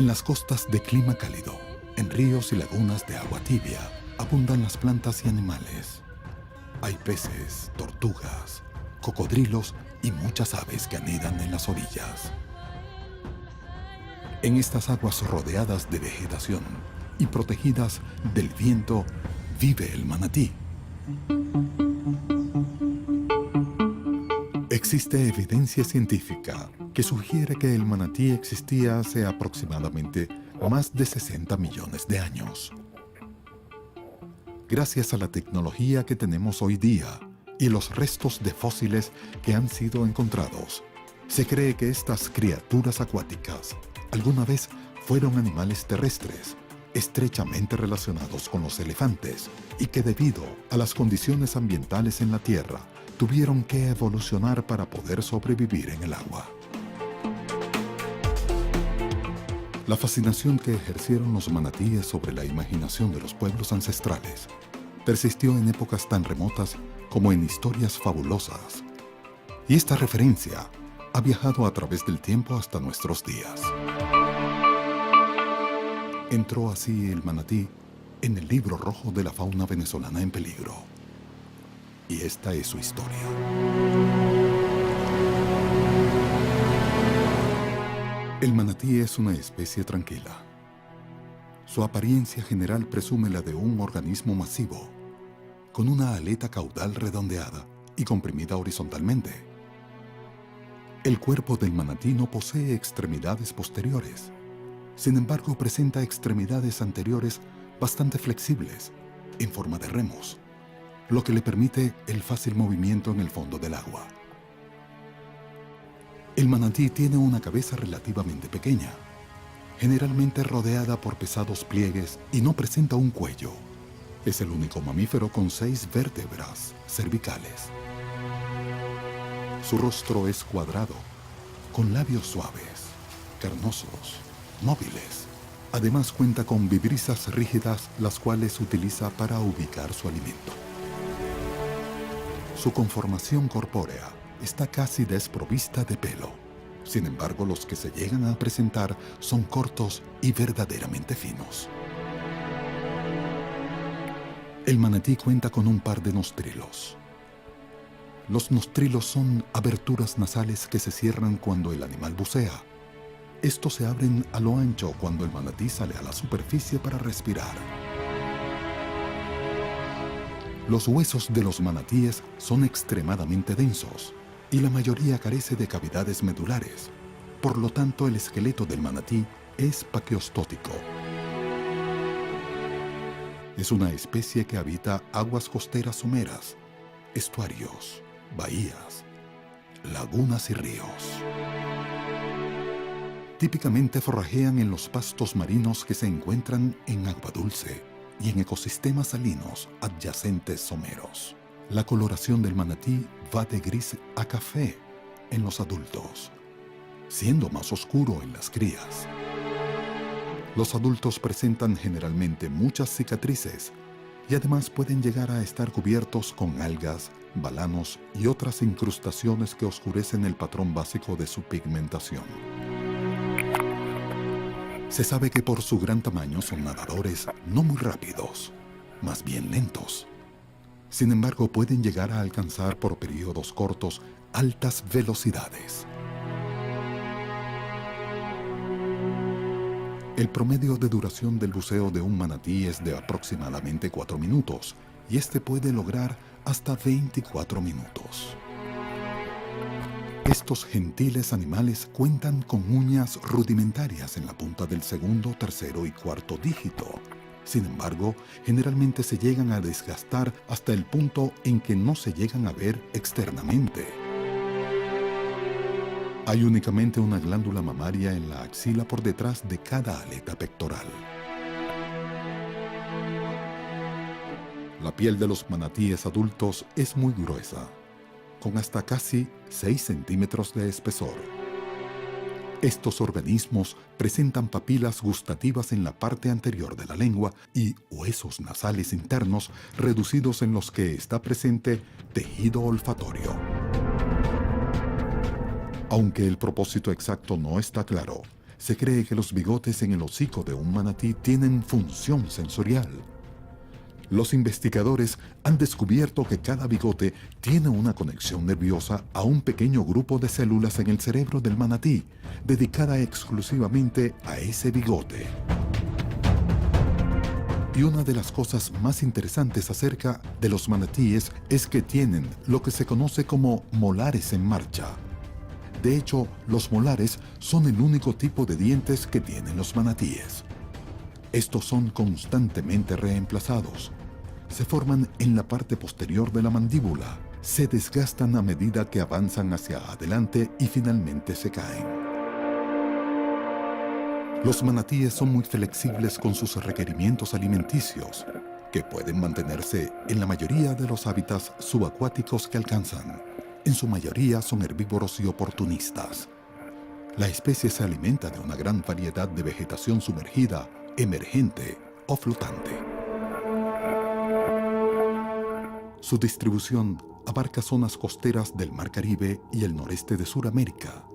En las costas de clima cálido, en ríos y lagunas de agua tibia, abundan las plantas y animales. Hay peces, tortugas, cocodrilos y muchas aves que anidan en las orillas. En estas aguas rodeadas de vegetación y protegidas del viento, vive el manatí. Existe evidencia científica que sugiere que el manatí existía hace aproximadamente más de 60 millones de años. Gracias a la tecnología que tenemos hoy día y los restos de fósiles que han sido encontrados, se cree que estas criaturas acuáticas alguna vez fueron animales terrestres, estrechamente relacionados con los elefantes, y que debido a las condiciones ambientales en la Tierra, tuvieron que evolucionar para poder sobrevivir en el agua. La fascinación que ejercieron los manatíes sobre la imaginación de los pueblos ancestrales persistió en épocas tan remotas como en historias fabulosas. Y esta referencia ha viajado a través del tiempo hasta nuestros días. Entró así el manatí en el libro rojo de la fauna venezolana en peligro. Y esta es su historia. El manatí es una especie tranquila. Su apariencia general presume la de un organismo masivo, con una aleta caudal redondeada y comprimida horizontalmente. El cuerpo del manatí no posee extremidades posteriores. Sin embargo, presenta extremidades anteriores bastante flexibles, en forma de remos, lo que le permite el fácil movimiento en el fondo del agua. El manatí tiene una cabeza relativamente pequeña, generalmente rodeada por pesados pliegues, y no presenta un cuello. Es el único mamífero con 6 vértebras cervicales. Su rostro es cuadrado, con labios suaves, carnosos, móviles. Además cuenta con vibrisas rígidas, las cuales utiliza para ubicar su alimento. Su conformación corpórea está casi desprovista de pelo. Sin embargo, los que se llegan a presentar son cortos y verdaderamente finos. El manatí cuenta con un par de nostrilos. Los nostrilos son aberturas nasales que se cierran cuando el animal bucea. Estos se abren a lo ancho cuando el manatí sale a la superficie para respirar. Los huesos de los manatíes son extremadamente densos y la mayoría carece de cavidades medulares. Por lo tanto, el esqueleto del manatí es paqueostótico. Es una especie que habita aguas costeras someras, estuarios, bahías, lagunas y ríos. Típicamente forrajean en los pastos marinos que se encuentran en agua dulce y en ecosistemas salinos adyacentes someros. La coloración del manatí va de gris a café en los adultos, siendo más oscuro en las crías. Los adultos presentan generalmente muchas cicatrices y además pueden llegar a estar cubiertos con algas, balanos y otras incrustaciones que oscurecen el patrón básico de su pigmentación. Se sabe que por su gran tamaño son nadadores no muy rápidos, más bien lentos. Sin embargo, pueden llegar a alcanzar por periodos cortos altas velocidades. El promedio de duración del buceo de un manatí es de aproximadamente 4 minutos y este puede lograr hasta 24 minutos. Estos gentiles animales cuentan con uñas rudimentarias en la punta del segundo, tercero y cuarto dígito. Sin embargo, generalmente se llegan a desgastar hasta el punto en que no se llegan a ver externamente. Hay únicamente una glándula mamaria en la axila por detrás de cada aleta pectoral. La piel de los manatíes adultos es muy gruesa, con hasta casi 6 centímetros de espesor. Estos organismos presentan papilas gustativas en la parte anterior de la lengua y huesos nasales internos reducidos en los que está presente tejido olfatorio. Aunque el propósito exacto no está claro, Se cree que los bigotes en el hocico de un manatí tienen función sensorial. Los investigadores han descubierto que cada bigote tiene una conexión nerviosa a un pequeño grupo de células en el cerebro del manatí, dedicada exclusivamente a ese bigote. Y una de las cosas más interesantes acerca de los manatíes es que tienen lo que se conoce como molares en marcha. De hecho, los molares son el único tipo de dientes que tienen los manatíes. Estos son constantemente reemplazados. Se forman en la parte posterior de la mandíbula, se desgastan a medida que avanzan hacia adelante y finalmente se caen. Los manatíes son muy flexibles con sus requerimientos alimenticios, que pueden mantenerse en la mayoría de los hábitats subacuáticos que alcanzan. En su mayoría son herbívoros y oportunistas. La especie se alimenta de una gran variedad de vegetación sumergida, emergente o flotante. Su distribución abarca zonas costeras del Mar Caribe y el noreste de Sudamérica,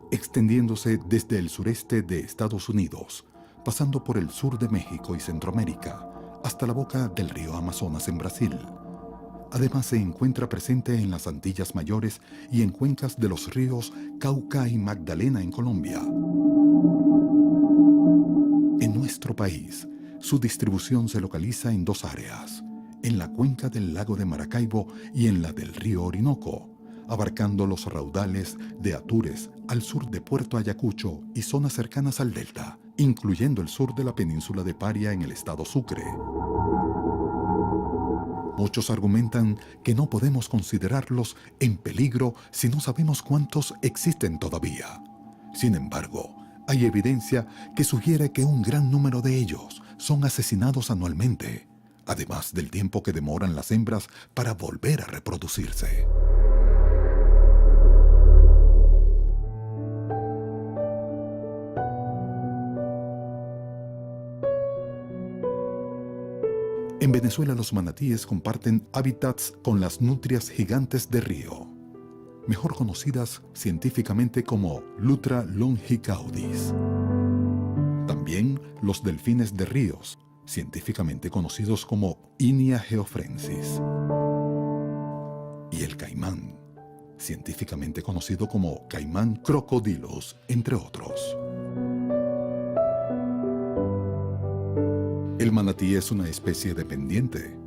extendiéndose desde el sureste de Estados Unidos, pasando por el sur de México y Centroamérica, hasta la boca del río Amazonas en Brasil. Además se encuentra presente en las Antillas Mayores y en cuencas de los ríos Cauca y Magdalena en Colombia. En nuestro país, su distribución se localiza en dos áreas, en la cuenca del lago de Maracaibo y en la del río Orinoco, abarcando los raudales de Atures al sur de Puerto Ayacucho y zonas cercanas al delta, incluyendo el sur de la península de Paria en el estado Sucre. Muchos argumentan que no podemos considerarlos en peligro si no sabemos cuántos existen todavía. Sin embargo, hay evidencia que sugiere que un gran número de ellos son asesinados anualmente, además del tiempo que demoran las hembras para volver a reproducirse. En Venezuela los manatíes comparten hábitats con las nutrias gigantes de río, mejor conocidas científicamente como Lutra longicaudis. También los delfines de ríos, científicamente conocidos como Inia geofrensis. Y el caimán, científicamente conocido como Caimán crocodilus, entre otros. El manatí es una especie dependiente.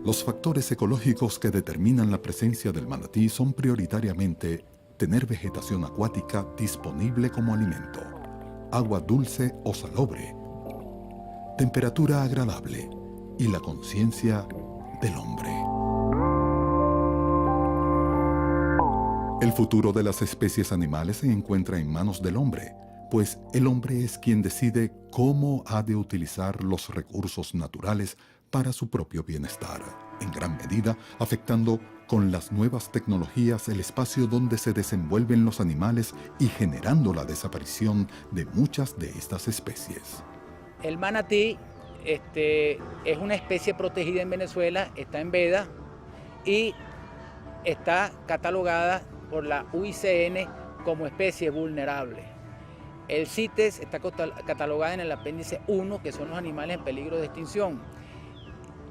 Los factores ecológicos que determinan la presencia del manatí son prioritariamente tener vegetación acuática disponible como alimento, agua dulce o salobre, temperatura agradable y la conciencia del hombre. El futuro de las especies animales se encuentra en manos del hombre, pues el hombre es quien decide cómo ha de utilizar los recursos naturales para su propio bienestar, en gran medida afectando con las nuevas tecnologías el espacio donde se desenvuelven los animales y generando la desaparición de muchas de estas especies. El manatí es una especie protegida en Venezuela, está en veda y está catalogada por la UICN como especie vulnerable. El CITES está catalogada en el apéndice 1, que son los animales en peligro de extinción.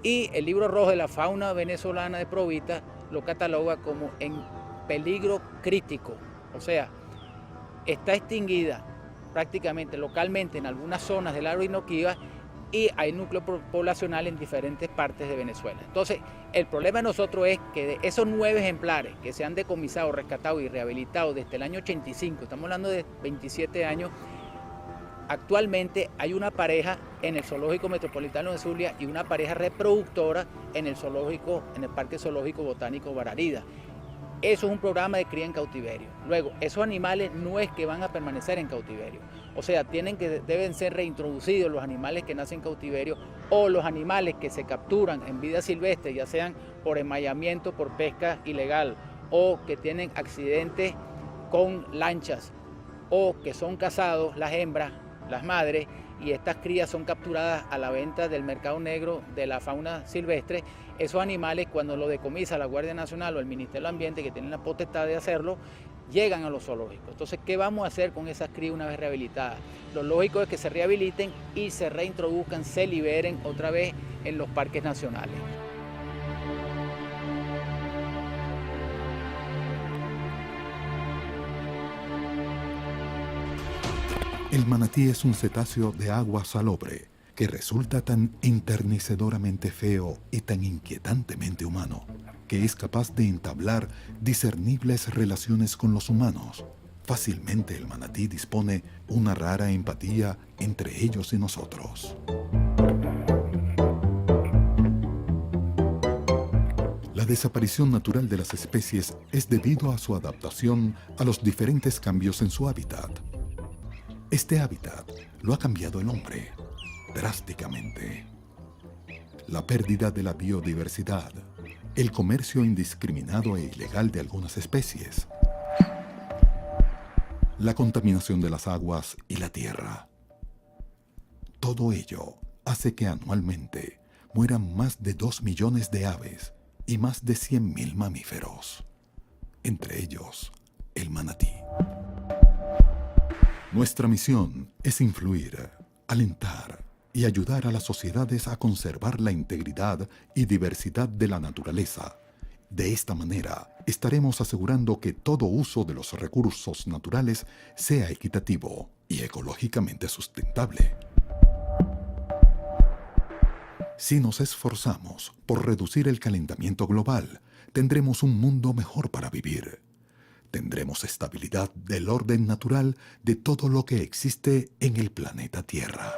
Y el libro rojo de la fauna venezolana de Provita lo cataloga como en peligro crítico. O sea, está extinguida prácticamente localmente en algunas zonas del Orinoquía y hay núcleo poblacional en diferentes partes de Venezuela. Entonces, el problema de nosotros es que de esos 9 ejemplares que se han decomisado, rescatado y rehabilitado desde el año 85, estamos hablando de 27 años, actualmente hay una pareja en el Zoológico Metropolitano de Zulia y una pareja reproductora en el Parque Zoológico Botánico Bararida. Eso es un programa de cría en cautiverio. Luego, esos animales no es que van a permanecer en cautiverio. O sea, deben ser reintroducidos los animales que nacen en cautiverio o los animales que se capturan en vida silvestre, ya sean por enmayamiento, por pesca ilegal, o que tienen accidentes con lanchas, o que son cazados las hembras, las madres, y estas crías son capturadas a la venta del mercado negro de la fauna silvestre. Esos animales, cuando lo decomisa la Guardia Nacional o el Ministerio del Ambiente, que tienen la potestad de hacerlo, llegan a los zoológicos. Entonces, ¿qué vamos a hacer con esas crías una vez rehabilitadas? Lo lógico es que se rehabiliten y se reintroduzcan, se liberen otra vez en los parques nacionales. El manatí es un cetáceo de agua salobre que resulta tan enternecedoramente feo y tan inquietantemente humano que es capaz de entablar discernibles relaciones con los humanos. Fácilmente el manatí dispone una rara empatía entre ellos y nosotros. La desaparición natural de las especies es debido a su adaptación a los diferentes cambios en su hábitat. Este hábitat lo ha cambiado el hombre drásticamente. La pérdida de la biodiversidad, el comercio indiscriminado e ilegal de algunas especies, la contaminación de las aguas y la tierra. Todo ello hace que anualmente mueran más de 2 millones de aves y más de 100.000 mamíferos, entre ellos el manatí. Nuestra misión es influir, alentar y ayudar a las sociedades a conservar la integridad y diversidad de la naturaleza. De esta manera, estaremos asegurando que todo uso de los recursos naturales sea equitativo y ecológicamente sustentable. Si nos esforzamos por reducir el calentamiento global, tendremos un mundo mejor para vivir. Tendremos estabilidad del orden natural de todo lo que existe en el planeta Tierra.